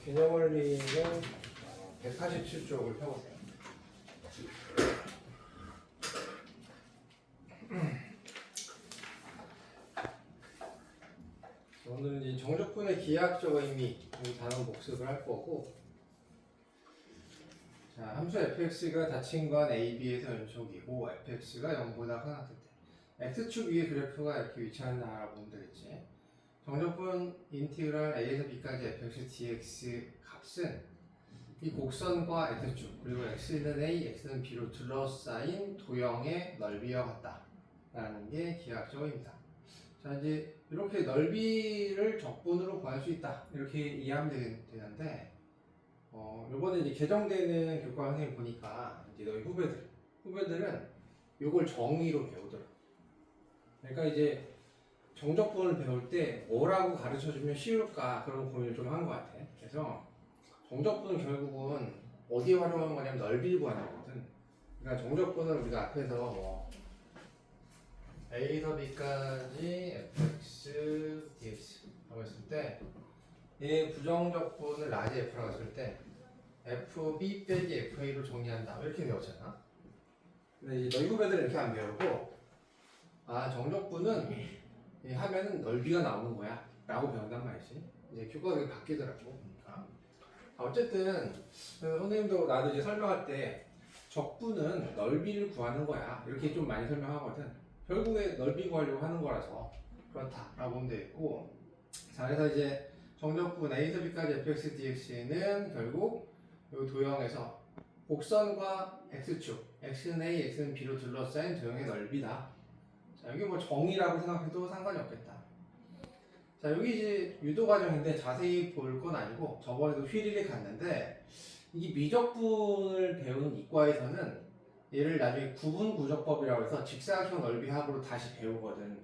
개념원리는 187쪽을 펴보세요. 오늘은 이 정적분의 기하학적 의미 이 단원 복습을 할 거고, 자, 함수 fx가 닫힌 건 a, b에서 연속이고 fx가 0보다 크다 때 x축 위에 그래프가 이렇게 위치한다라고 보면 되겠지. 정적분 인티그랄 a에서 b까지 fx dx 값은 이 곡선과 x축 그리고 x는 a, x는 b로 둘러싸인 도형의 넓이와 같다 라는 게 기하학적 의미입니다. 자, 이제 이렇게 넓이를 적분으로 구할 수 있다 이렇게 이해하면 되는데, 요번에 이제 개정되는 교과 선생님 보니까 이제 너희 후배들은 요걸 정의로 배우더라. 그러니까 이제 정적분을 배울 때 뭐라고 가르쳐 주면 쉬울까 그런 고민을 좀 한 것 같아. 그래서 정적분은 결국은 어디에 활용하는 거냐면 넓이를 구하는 거거든. 그러니까 정적분을 우리가 앞에서 뭐 a에서 b까지 fx dx 라고 했을 때, 얘 부정적분을 라지 f라고 했을 때 fb 빼기 fa로 정리한다 이렇게 배웠잖아. 근데 이제 너희 후배들은 이렇게 안 배우고, 아, 정적분은 하면은 넓이가 나오는 거야 라고 배운단 말이지. 이제 교과가 바뀌더라고 보니까. 어쨌든 선생님도 나도 이제 설명할 때 적분은 넓이를 구하는 거야 이렇게 좀 많이 설명하거든. 결국에 넓이 구하려고 하는 거라서 그렇다라고 보면 되겠고, 자, 그래서 이제 정적분 a에서 b까지 fx dx는 결국 이 도형에서 곡선과 x축 x는 a, x는 b로 둘러싸인 도형의 넓이다. 자, 여기 뭐 정의라고 생각해도 상관이 없겠다. 자, 여기 이제 유도 과정인데 자세히 볼 건 아니고 저번에도 휘리를 갔는데, 이 미적분을 배우는 이과에서는 얘를 나중에 구분구적법이라고 해서 직사각형 넓이합으로 다시 배우거든.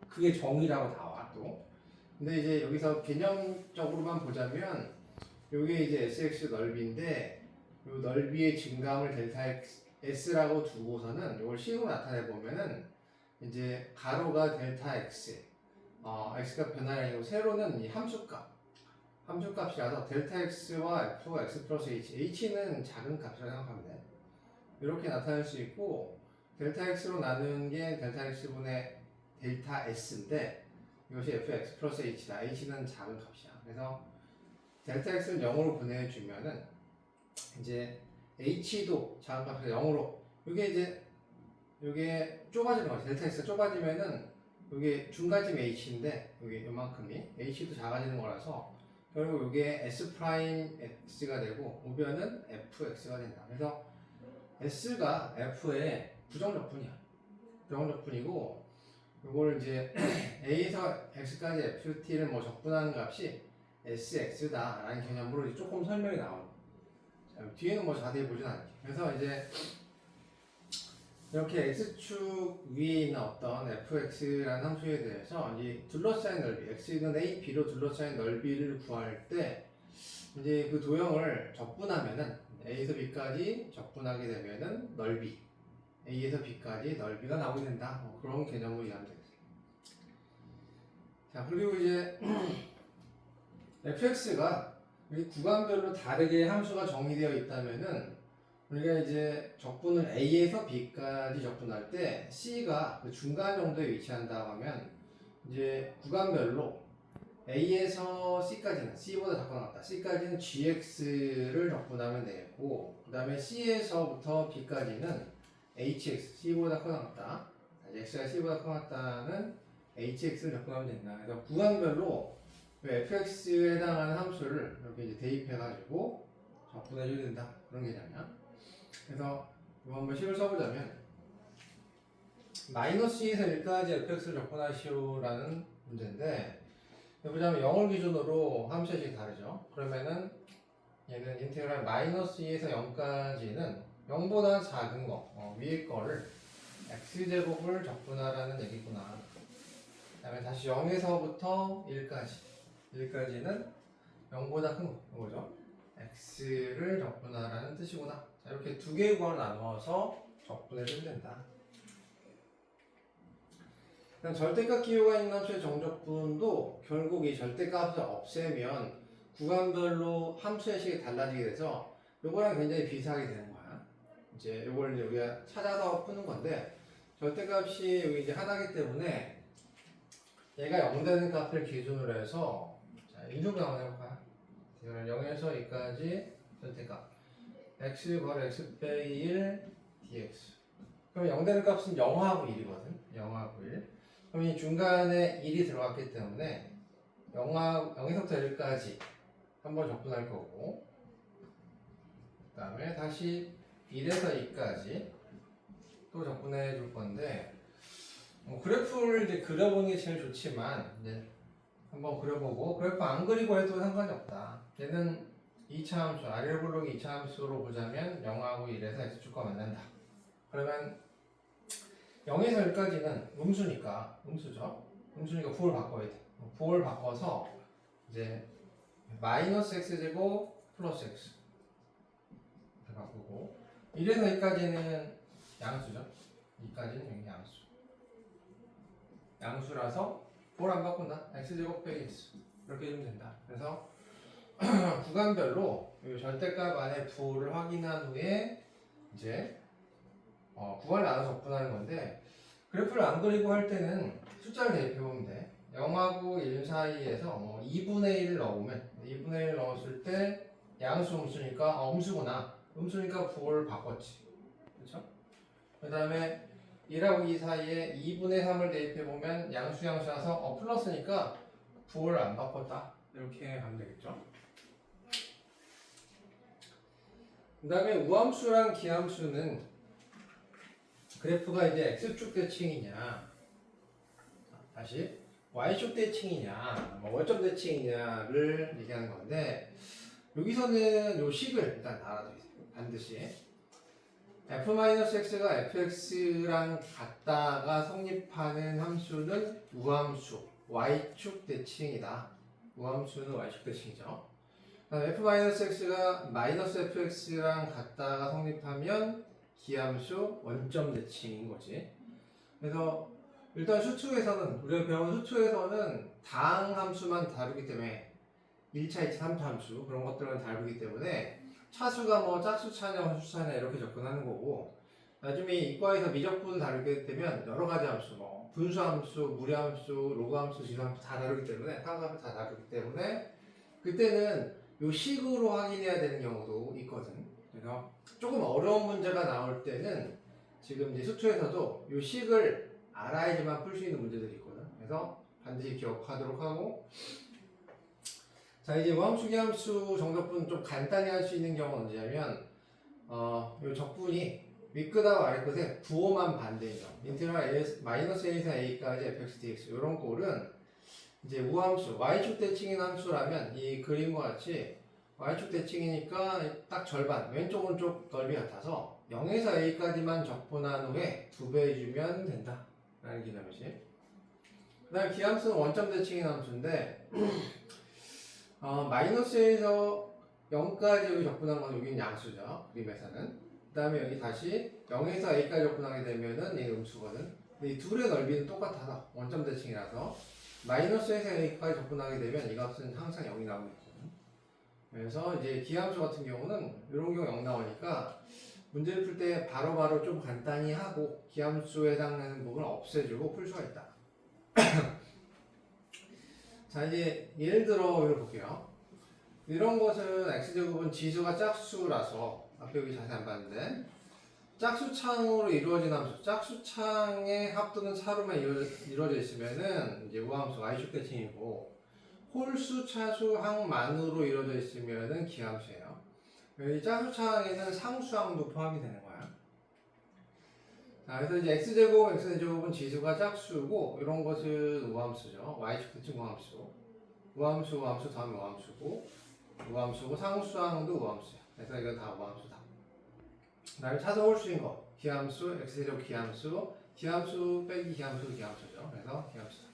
그게 정의라고 나와 또. 근데 이제 여기서 개념적으로만 보자면 요게 이제 sx 넓이인데, 요 넓이의 증가함을 델타 s라고 두고서는 이걸 c로 나타내 보면은 이제 가로가 델타 x, x가 변화가 아니고 세로는 이 함수값이라서 델타 x와 f가 x 플러스 h는 작은 값이라고 생각하면 돼. 이렇게 나타낼 수 있고, 델타 x로 나누는 게 델타 x분의 델타 s인데 이것이 fx 플러스 h다. h는 작은 값이야. 그래서 델타 x를 0으로 보내주면은 이제 h도 작은 값에서 0으로, 이게 좁아지는 거지. 델타 x가 좁아지면은 이게 중간쯤 h인데 여기 요만큼이 h도 작아지는 거라서 결국 이게 s 프라임 x가 되고 우변은 fx가 된다. 그래서 s가 f의 부정적분이야. 부정적분이고, 이걸 이제 a에서 x까지 ft를 뭐 적분하는 값이 sx다 라는 개념으로 이제 조금 설명이 나오는 거예요. 뒤에는 뭐 자세히 보진 않게. 그래서 이제 이렇게 x축 위에 있는 어떤 fx라는 함수에 대해서 이 둘러싸인 넓이, x는 a, b로 둘러싸인 넓이를 구할 때 이제 그 도형을 적분하면은 a에서 b까지 적분하게 되면은 넓이, a에서 b까지 넓이가 나오게 된다. 그런 개념으로 이해하면 되겠습니다. 자, 그리고 이제 fx가 구간별로 다르게 함수가 정의되어 있다면은 우리가 이제 적분을 a에서 b까지 적분할 때 c가 그 중간 정도에 위치한다고 하면 이제 구간별로 a에서 c까지는, c보다 작거나 같다, c까지는 gx를 적분하면 되겠고, 그 다음에 c에서부터 b까지는 hx, c보다 크거나 같다, x가 c보다 크거나 같다는 hx를 적분하면 된다. 그래서 구간별로 fx에 해당하는 함수를 이렇게 이제 대입해가지고 적분해줘야 된다. 그런 개념이야. 그래서 이거 한번 식을 써보자면, 마이너스 2에서 1까지 fx를 적분하시오라는 문제인데, 보자면 0을 기준으로 함수식이 다르죠. 그러면은 얘는 인테그랄 마이너스 2에서 0까지는 0보다 작은 거, 위에 거를 x제곱을 적분하라는 얘기구나. 그 다음에 다시 0에서부터 1까지는 0보다 큰 거죠. x를 적분하라는 뜻이구나. 자, 이렇게 두 개의 구간을 나누어서 적분해주면 된다. 그럼 절대값 기호가 있는 함수의 정적분도 결국 이 절대값을 없애면 구간별로 함수의 식이 달라지게 돼서 요거랑 굉장히 비슷하게 되는 거야. 이제 요걸 이제 우리가 찾아서 푸는 건데 절대값이 여기 이제 하나기 때문에 얘가 0 되는 값을 기준으로 해서 자, 인수분 한번 해볼까요? 0에서 2까지 절대값 x 괄호 x 빼기 1 dx. 그럼 0 되는 값은 0하고 1이거든. 0하고 1. 그럼 이 중간에 1이 들어갔기 때문에 0에서부터 1까지 한번 적분할 거고, 그 다음에 다시 1에서 2까지 또 적분해 줄 건데, 그래프를 이제 그려보는 게 제일 좋지만, 이제 한번 그려보고, 그래프 안 그리고 해도 상관이 없다. 얘는 2차 함수, 아래 블록이 2차 함수로 보자면 0하고 1에서 x축과 만난다. 그러면 0에서 1까지는 음수니까, 음수니까 부호를 바꿔야 돼. 부호를 바꿔서 이제 마이너스 x제곱 플러스 x 이렇게 바꾸고 1에서 2까지는 양수죠. 2까지는 여기 양수라서 부호를 안 바꾼다. x제곱 빼기 x 이렇게 해주면 된다. 그래서 구간별로 이 절대값 안에 부호를 확인한 후에 이제 구간을 나눠서 적분하는 건데, 그래프를 안 그리고 할 때는 숫자를 대입해보면 돼. 0하고 1 사이에서 2분의 1 넣으면 2분의 1 넣었을 때 양수 음수니까 음수구나. 음수니까 부호를 바꿨지. 그렇죠? 그 다음에 1하고 2 사이에 2분의 3을 대입해보면 양수라서 플러스니까 부호를 안 바꿨다. 이렇게 하면 되겠죠? 그 다음에 우함수랑 기함수는 그래프가 이제 x축 대칭이냐, 다시 y축 대칭이냐, 원점 대칭이냐를 얘기하는 건데, 여기서는 요 식을 일단 알아두세요. 반드시 f-x가 fx랑 같다가 성립하는 함수는 우함수, y축 대칭이다. 우함수는 y축 대칭이죠. f-x가 마이너스 fx랑 같다가 성립하면 기함수 원점 대칭인 거지. 그래서 일단 수투에서는, 우리가 배운 수투에서는 당 함수만 다루기 때문에 1차, 2차, 3차 함수 그런 것들은 다루기 때문에 차수가 뭐 짝수차냐 원수차냐 이렇게 접근하는 거고, 나중에 이과에서 미적분을 다루게 되면 여러 가지 함수, 뭐 분수함수, 무리함수, 로그함수, 지수함수 다 다루기 때문에 상수함수 다 다루기 때문에 그때는 요 식으로 확인해야 되는 경우도 있거든. 그래서 조금 어려운 문제가 나올 때는 지금 이제 수투에서도 요 식을 알아야지만 풀 수 있는 문제들이 있거든. 그래서 반드시 기억하도록 하고, 자 이제 우함수, 기함수 정적분 좀 간단히 할 수 있는 경우는 언제냐면 요 적분이 윗끝하고 아래끝에 부호만 반대인 경우, 인테그랄 마이너스 a에서 a까지 fx dx 이런 꼴은 이제 우함수, y축 대칭인 함수라면 이 그림과 같이 y축 대칭이니까 딱 절반, 왼쪽 오른쪽 넓이 같아서 0에서 a까지만 적분한 후에 2배 해주면 된다 라는 개념이지. 그 다음에 기함수는 원점 대칭인 함수인데 마이너스에서 0까지 여기 적분한 건 여기는 양수죠. 그림에서는. 그 다음에 여기 다시 0에서 a까지 적분하게 되면은 얘 음수거든. 근데 이 둘의 넓이는 똑같아서 원점 대칭이라서 마이너스에서 a까지 접근하게 되면 이 값은 항상 0이 나오겠거든. 그래서 이제 기함수 같은 경우는 이런 경우 0 나오니까 문제를 풀 때 바로바로 좀 간단히 하고 기함수에 해당하는 부분을 없애주고 풀 수가 있다. 자 이제 예를 들어 이걸 볼게요. 이런 것은 x제곱은 지수가 짝수라서 앞에 여기 자세히 안 봤는데 짝수창으로 이루어진 함수, 짝수창의 합도는 차로만 이루어져 있으면은 이제 우함수 y축 대칭이고, 홀수, 차수, 항만으로 이루어져 있으면은 기함수예요. 이 짝수창에는 상수항도 포함이 되는 거야. 자, 그래서 이제 x제곱은 지수가 짝수고, 이런 것은 우함수죠. y축 대칭 우함수. 우함수 다음에 우함수고 상수항도 우함수야. 그래서 이건 다 우함수다. 그 다음에 차수 홀수인 거, 기함수, x제곱 기함수 빼기 기함수죠. 그래서 기함수다.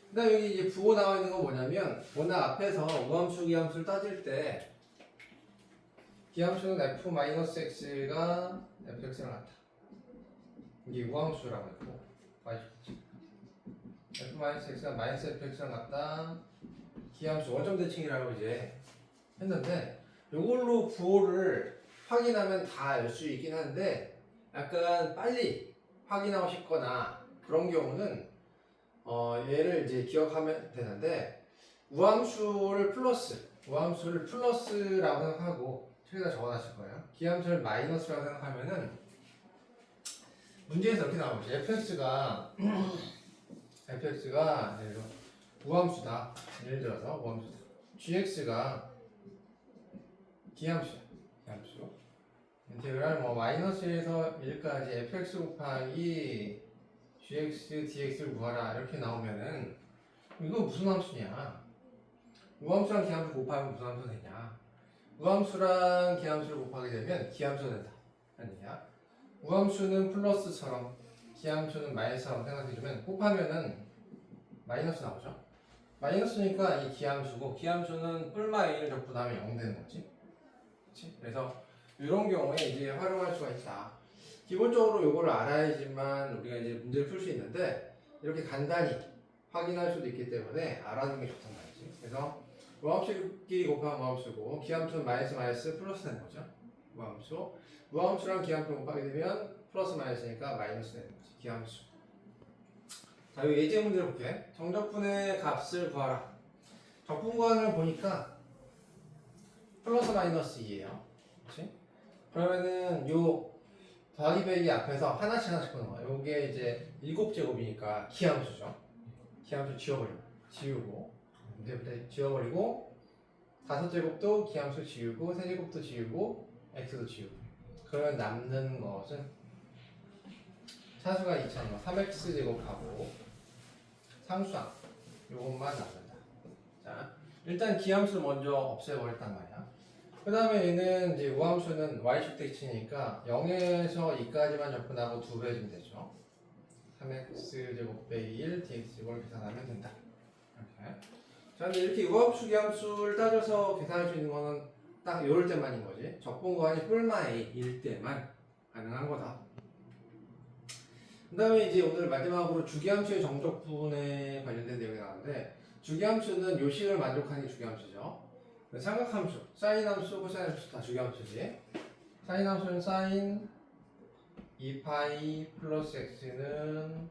그 다음에 여기 이제 부호 나와 있는 건 뭐냐면, 워낙 앞에서 우함수, 기함수를 따질 때 기함수는 f-x가 fx랑 같다. 이게 우함수라고 했고, y축 f-x가 -fx랑 같다. 기함수 원점 대칭이라고 이제 했는데 이걸로 부호를 확인하면 다 알 수 있긴 한데 약간 빨리 확인하고 싶거나 그런 경우는 얘를 이제 기억하면 되는데 우함수를 플러스라고 생각하고 책에다 적어놨을 거예요. 기함수를 마이너스라고 생각하면은 문제에서 이렇게 나오죠. fx가 예를 들어 우함수다. 예를 들어서 우함수다. gx가 기함수. 인테그랄 마이너스에서 1까지 fx 곱하기 gx dx를 구하라 이렇게 나오면은 이거 무슨 함수냐? 우함수랑 기함수 곱하면 무슨 함수 되냐? 우함수랑 기함수를 곱하게 되면 기함수가 된다. 아니냐? 우함수는 플러스처럼 기함수는 마이너스처럼 생각해주면 곱하면은 마이너스 나오죠? 마이너스니까 이 기함수고 기함수는 뿔마 a를 적분하면 0 되는 거지. 그치? 그래서 이런 경우에 이제 활용할 수가 있다. 기본적으로 이걸 알아야지만 우리가 이제 문제를 풀 수 있는데 이렇게 간단히 확인할 수도 있기 때문에 알아두는 게 좋단 말이지. 그래서 우함수끼리 곱하면 우함수고 기함수는 마이너스 플러스 되는 거죠. 우함수랑 기함수 곱하게 되면 플러스 마이너스니까 마이너스 되는 거지. 기함수. 자, 이 예제 문제를 볼게. 정적분의 값을 구하라. 적분관을 보니까 플러스 마이너스 2예요. 그렇지? 그러면은 요 더하기 빼기 앞에서 하나씩 보는 거야. 요게 이제 7제곱이니까 기함수죠. 기함수 지우고 문제부터 지워버리고 5제곱도 기함수 지우고 3제곱도 지우고 x도 지우고 그러면 남는 것은 차수가 2,000원 3x제곱하고 상수항 요것만 남는다. 자, 일단 기함수를 먼저 없애버렸단 말이야. 그 다음에 얘는 이제 우함수는 y축 대칭이니까 0에서 2까지만 접근하고 2배 해주면 되죠. 3x제곱 빼기 1 dx제곱을 계산하면 된다. 이렇게. 자, 근데 이렇게 우함수 기함수를 따져서 계산할 수 있는 거는 딱 이럴 때만인 거지. 적분관이 뿔마 a일 때만 가능한 거다. 그 다음에 이제 오늘 마지막으로 주기함수의 정적분에 관련된 내용이 나오는데 주기함수는 요식을 만족하는 게 주기함수죠. 삼각함수, 사인함수, 코사인함수 다 주기함수지. 사인함수는 사인 2파이 플러스 x는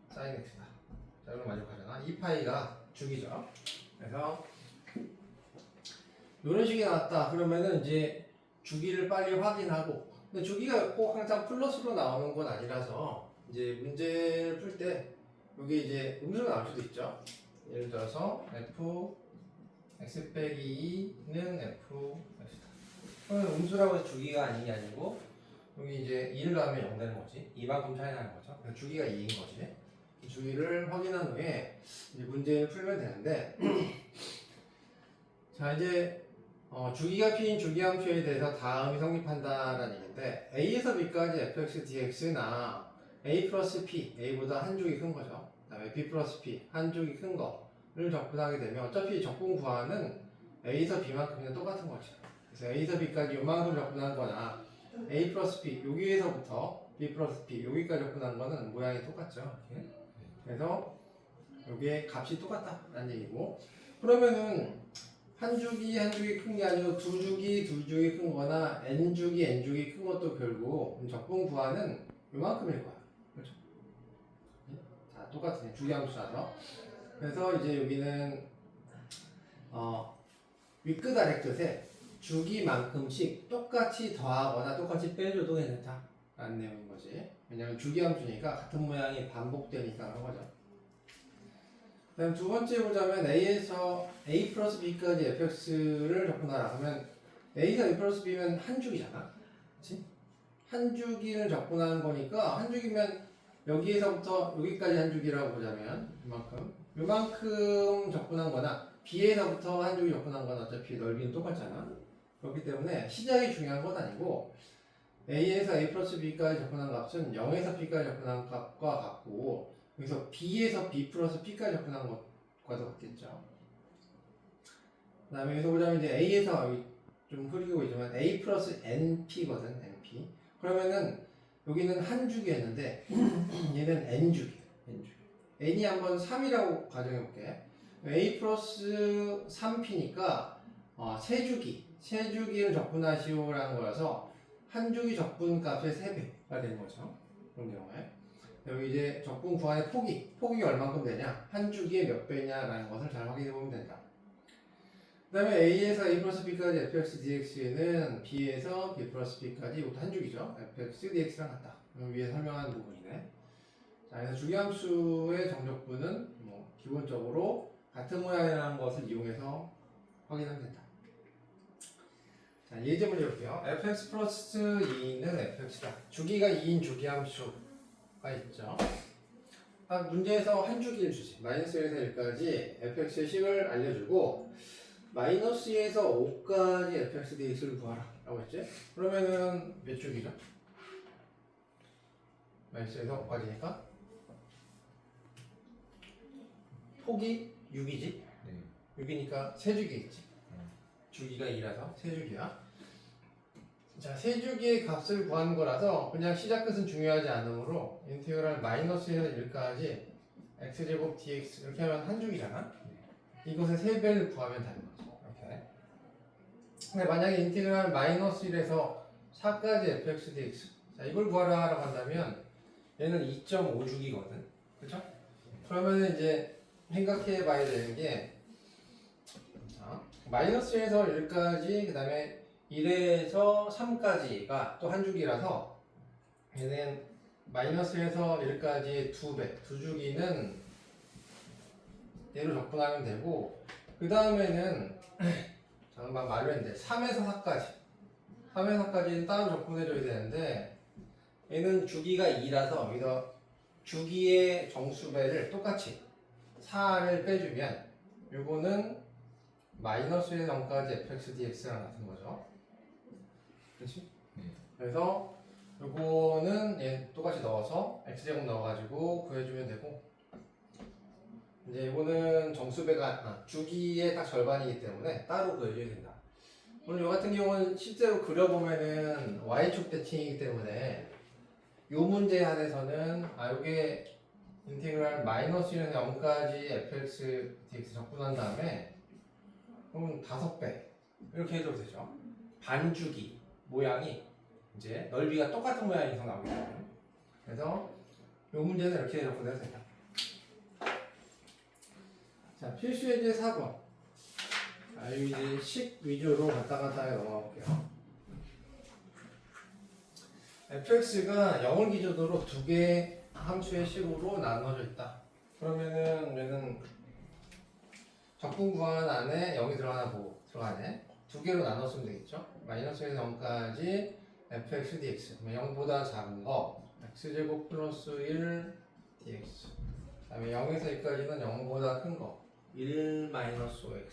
사인 x다. 자, 이걸 만족하잖아. 2파이가 주기죠. 그래서 이런 식이 나왔다. 그러면은 이제 주기를 빨리 확인하고 근데 주기가 꼭 항상 플러스로 나오는 건 아니라서 이제 문제를 풀 때 여기 이제 음수가 나올 수도 있죠. 예를 들어서 f x 빼기 2는 f x다. 그러면 음수라고 해서 주기가 아닌 게 아니고 여기 이제 2를 더하면 0 되는 거지. 이만큼 차이 나는 거죠. 그래서 주기가 2인 거지. 주기를 확인한 후에 이제 문제를 풀면 되는데 자 이제 주기가 p인 주기함수에 대해서 다음이 성립한다라는 얘기인데 a에서 b까지 fx dx나 a 플러스 p, a보다 한 족이 큰 거죠. 그다음에 b 플러스 p, 한 족이 큰 거를 적분하게 되면 어차피 적분 구하는 a에서 b만큼이나 똑같은 거죠. 그래서 a에서 b까지 요만큼 적분한 거나 a 플러스 p, 여기에서부터 b 플러스 p, 여기까지 적분한 거는 모양이 똑같죠. 이렇게. 그래서 여기에 값이 똑같다라는 얘기고 그러면은 한 주기 큰 게 아니고 두 주기 큰 거나 n 주기 큰 것도 결국 적분 구하는 요만큼일 거야. 그렇죠? 자, 똑같으네. 주기함수라서. 그래서 이제 여기는 윗끝 아래끝에 주기만큼씩 똑같이 더하거나 똑같이 빼줘도 괜찮다 라는 내용인 거지. 왜냐면 주기함수니까 같은 모양이 반복되니까 그런 거죠. 그다음 두 번째 보자면 a에서 a 플러스 b까지 fx를 적분하라 하면 a에서 a 플러스 b면 한 주기잖아. 그치? 한 주기를 적분하는 거니까 한 주기면 여기에서부터 여기까지 한 주기라고 보자면 요만큼 적분한 거나 b에서부터 한 주기 적분한 건 어차피 넓이는 똑같잖아. 그렇기 때문에 시작이 중요한 건 아니고 a에서 a 플러스 b까지 접근한 값은 0에서 p까지 접근한 값과 같고 여기서 b에서 b 플러스 p까지 접근한 것과도 같겠죠. 그 다음에 여기서 보자면 이제 a에서 좀 흐리고 있지만 a 플러스 np거든. np. 그러면은 여기는 한 주기였는데 얘는 n주기. n이 한번 3이라고 가정해볼게. a 플러스 3p니까 세주기를 적분하시오라는 거라서 한 주기 적분 값의 3배가 되는 거죠. 그런 경우에 여기 이제 적분 구간의 폭이 얼만큼 되냐, 한 주기에 몇 배냐라는 것을 잘 확인해 보면 된다. 그 다음에 a에서 a 플러스 b까지 fx dx에는 b에서 b 플러스 b까지 이것도 한 주기죠. fx dx랑 같다. 위에 설명한 부분이네. 자, 그래서 주기함수의 정적분은 뭐 기본적으로 같은 모양이라는 것을 이용해서 확인하면 된다. 자, 예제 문제 볼게요. fx 플러스 2는 fx다. 주기가 2인 주기함수가 있죠. 문제에서 한 주기를 주지. 마이너스 1에서 1까지 fx의 식을 알려주고 마이너스 2에서 5까지 fx dx를 구하라 라고 했지. 그러면은 몇 주기죠? 마이너스 2에서 5까지니까 폭이 6이지? 네. 6이니까 세주기겠지. 주기가 2라서 세주기야. 자, 세주기의 값을 구하는 거라서 그냥 시작 끝은 중요하지 않으므로 인테그랄 마이너스 1에서 1까지 x제곱 dx 이렇게 하면 한 주기잖아. 이것의 3배를 구하면 되는 거죠. 이렇게. 근데 만약에 인테그랄 마이너스 1에서 4까지 fx dx, 자, 이걸 구하라 라고 한다면 얘는 2.5주기거든. 그렇죠? 그러면 이제 생각해 봐야 되는 게, 자, 마이너스에서 1까지, 그 다음에 1에서 3까지가 또 한 주기라서 얘는 마이너스에서 1까지의 2배, 두 주기는 얘로 적분하면 되고, 그 다음에는 잠깐만 말로 했는데 3에서 4까지는 따로 적분해줘야 되는데 얘는 주기가 2라서 여기서 주기의 정수배를 똑같이 4를 빼주면 요거는 마이너스에서 0까지 fx dx랑 같은 거죠. 그렇지? 그래서 요거는 얘 똑같이 넣어서 x제곱 넣어가지고 구해주면 되고, 이제 이거는 정수배가 주기의 딱 절반이기 때문에 따로 구해줘야 된다. 오늘 요 같은 경우는 실제로 그려보면은 y축 대칭이기 때문에 요 문제 안에서는 요게 인테그랄 마이너스 1에서 0까지 fx dx 적분한 다음에 그럼 5배 이렇게 해도 되죠. 반주기 모양이 이제 넓이가 똑같은 모양이 계속 나오게 되거든요. 그래서 요 문제는 이렇게 적분해도 된다. 자, 필수 예제 4번. 자, 이제 식 위주로 갔다 넘어가 볼게요. fx가 0을 기준으로 두 개의 함수의 식으로 나눠져 있다. 그러면은 얘는 적분 구간 안에 0이 들어가나 보고 들어가네. 두 개로 나눴으면 되겠죠. 마이너스에서 0까지 fx dx. 0보다 작은 거 x제곱 플러스 1 dx. 그 다음에 0에서 2까지는 0보다 큰 거 1 마이너스 5x.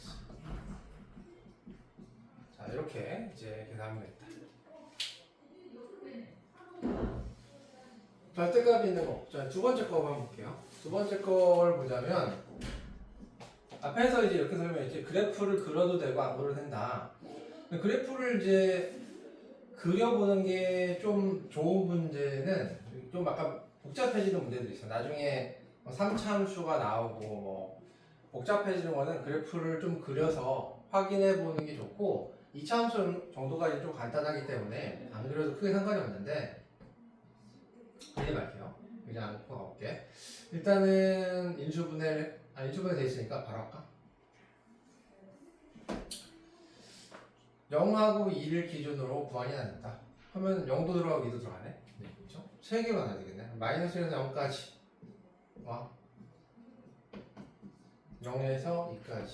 자, 이렇게 이제 계산하면 되겠다. 절대값이 있는 거. 자, 두 번째 거 한번 볼게요. 두 번째 걸 보자면 앞에서 이제 이렇게 설명했지. 그래프를 그려도 되고 안 그려도 된다. 그래프를 이제 그려보는 게 좀 좋은 문제는 좀 약간 복잡해지는 문제들이 있어. 나중에 3차 함수가 나오고 뭐 복잡해지는 거는 그래프를 좀 그려서 확인해 보는 게 좋고, 2차 함수 정도가 좀 간단하기 때문에 안 그려도 크게 상관이 없는데 그리지 말게요. 그냥 않고 가볼게. 일단은 인수분해 돼 있으니까 바로 할까? 0하고 2를 기준으로 구하니 안 된다. 하면 0도 들어가고 2도 들어가네. 네, 그렇죠? 3개로 나눠야 되겠네. 마이너스 1에서 0까지 와 0에서 2까지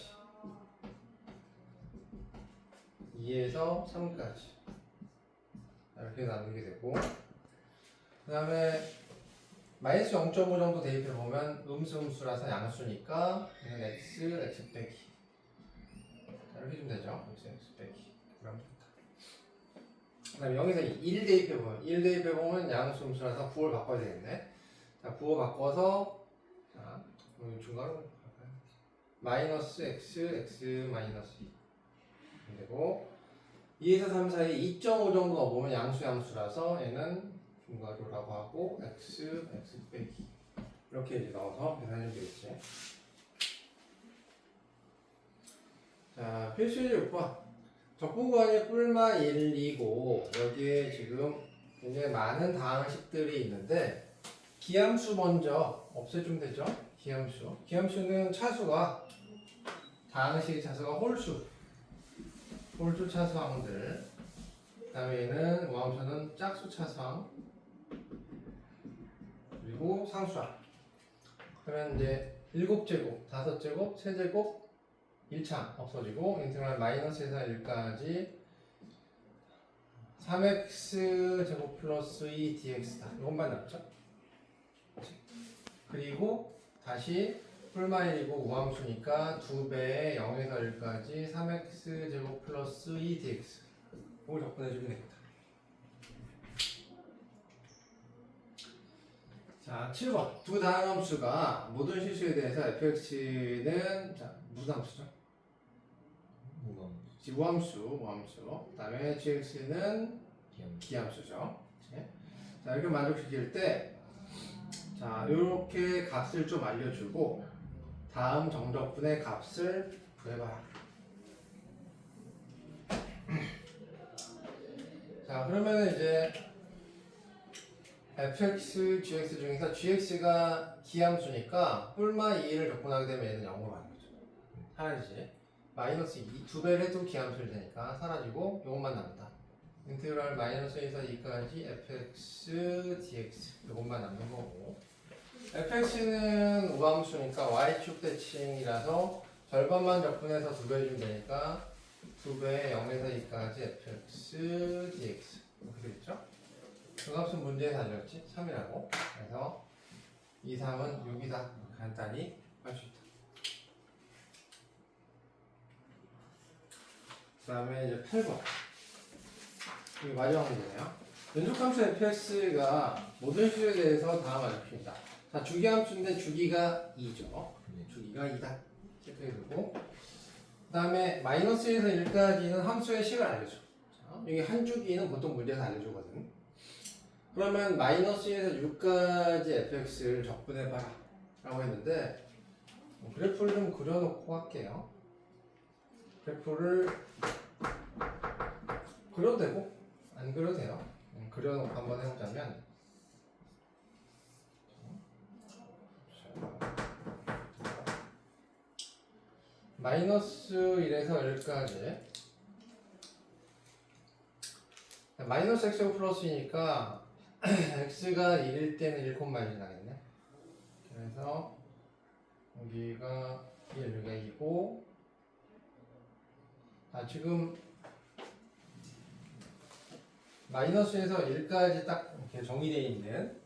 2에서 3까지 이렇게 나누게 되고, 그 다음에 마이너스 0.5 정도 대입해 보면 음수라서 양수니까 x 빼기 이렇게 주면 되죠. x 빼기. 그럼 좋다. 그 다음에 0에서 1 대입해 보면 1 대입해 보면 양수 음수라서 부호를 바꿔야 되겠네. 자, 부호 바꿔서 자, 중괄호 갈까요? 마이너스 x 마이너스 2 되고, 2에서 3 사이에 2.5 정도 넣어보면 양수라서 얘는 중괄호라고 하고 x 빼기 이렇게 이제 넣어서 계산해주면 되겠지. 자, 필수의 6번. 적분구간이 뿔마 1, 2고 여기에 지금 굉장히 많은 다항식들이 있는데 기함수 먼저 없애주면 되죠. 기함수. 기함수는 차수가 다항식 차수가 홀수 차수항들. 그다음에는 우함수는 짝수 차수항 그리고 상수항. 그러면 이제 7제곱, 5제곱, 3제곱 1차 없어지고 인테그랄 마이너스에서 1까지 3x 제곱 플러스 2dx다. 이것만 남죠. 그리고 다시 뿔마일이고 우함수니까 2배의 0에서 1까지 3x 제곱 플러스 2dx. 이걸 적분해주면 되겠다. 자, 7번. 두 다항함수가 모든 실수에 대해서 fx는 자, 무슨 함수죠? 우함수. 그 다음에 gx는 기함수죠. 자, 이렇게 만족시킬 때, 자, 이렇게 값을 좀 알려주고, 다음 정적분의 값을 구해봐라. 자, 그러면 이제 fx, gx 중에서 gx가 기함수니까 뿔마 2를 적분하게 되면 얘는 0으로 가는 거죠. 사라지지. 마이너스 2, 2배를 해도 기함수일 테니까 사라지고 이것만 남는다. 인테그랄 마이너스 1에서 2까지 fx dx 이것만 남는 거고 fx는 우함수니까 y축 대칭이라서 절반만 적분해서 2배 해주면 되니까 2배의 0에서 2까지 fx dx 이렇게 되겠죠? 그 값은 문제에서 알려줬지? 3이라고. 그래서 2, 3은 6이다. 간단히 할 수 있다. 그 다음에 이제 8번. 이게 마지막 문제네요. 연속함수 fx가 모든 수에 대해서 다음 알려줍니다. 자, 주기함수인데 주기가 2죠. 주기가 2다. 체크해두고. 그 다음에 마이너스에서 1까지는 함수의 식을 알려줘. 자, 여기 한 주기는 보통 문제에서 알려주거든. 그러면 마이너스에서 6까지 fx를 적분해봐라 라고 했는데 그래프를 좀 그려놓고 할게요. 그래프를 그려도 되고 안 그려도 돼요. 그려놓고 한번 해보자면 마이너스 1에서 1까지 마이너스 x제곱 플러스이니까 x가 1일 때는 1콤마 1이 나겠네. 그래서 여기가 1, 여기가 2고 지금 마이너스에서 1까지 딱 이렇게 정의되어 있는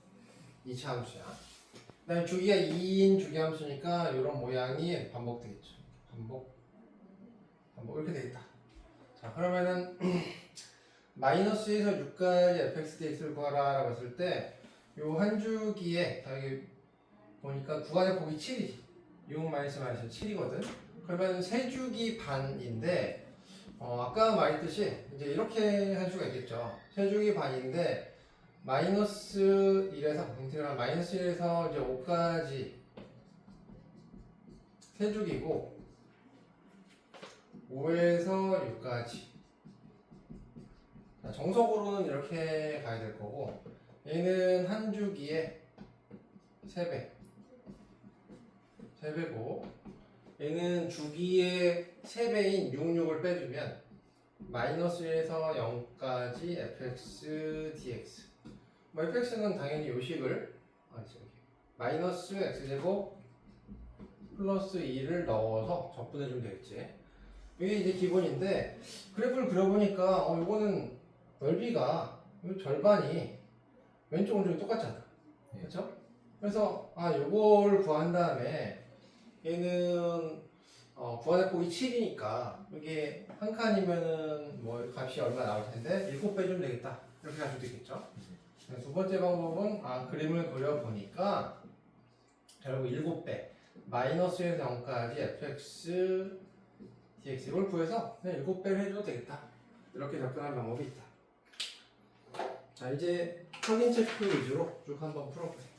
2차 함수야. 그 다음에 주기가 2인 주기함수니까 이런 모양이 반복되겠죠. 반복 이렇게 되겠다. 자, 그러면은 마이너스에서 6까지 fx dx를 구하라 라고 했을 때 요 한 주기에 여기 보니까 구간의 폭이 7이지. 6 마이너스 7이거든. 그러면 세 주기 반인데 아까 말했듯이 이제 이렇게 할 수가 있겠죠. 세 주기 반인데 마이너스 1에서 인테그랄 마이너스 1에서 이제 5까지 세 주기고 5에서 6까지 정석으로는 이렇게 가야 될 거고 얘는 한 주기에 3배고 얘는 주기의 3배인 66을 빼주면 마이너스 1에서 0까지 fx dx fx는 당연히 요식을 마이너스 x제곱 플러스 2를 넣어서 적분해주면 되겠지. 이게 이제 기본인데 그래프를 그려보니까 이거는 넓이가 절반이 왼쪽 오른쪽이 똑같잖아. 그렇죠? 그래서 요걸 구한 다음에 얘는 구간의 폭이 7이니까 이게 한 칸이면은 뭐 값이 얼마 나올 텐데 7배 주면 되겠다. 이렇게 할 수도 있겠죠. 두 번째 방법은 그림을 그려보니까 결국 7배 마이너스에서 0까지 fx dx 이걸 구해서 그냥 7배를 해줘도 되겠다. 이렇게 접근하는 방법이 있다. 자, 이제 확인 체크 위주로 쭉 한번 풀어보세요.